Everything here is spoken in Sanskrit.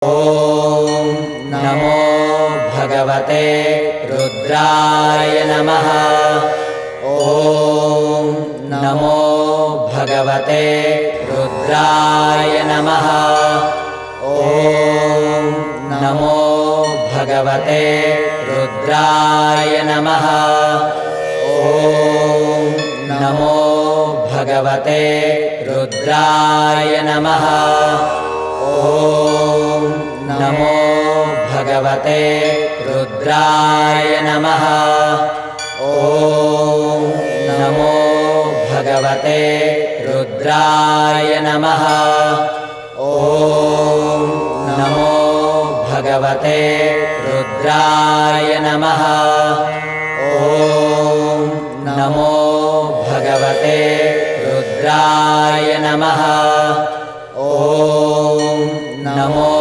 ॐ नमो भगवते रुद्राय नमः। ॐ नमो भगवते रुद्राय नमः। ॐ नमो भगवते रुद्राय नमः। ॐ नमो भगवते रुद्राय नमः। ॐ नमो भगवते रुद्राय नमः। ॐ नमो भगवते रुद्राय नमः। ॐ नमो भगवते रुद्राय नमः। ॐ नमो भगवते रुद्राय नमः। ॐ नमो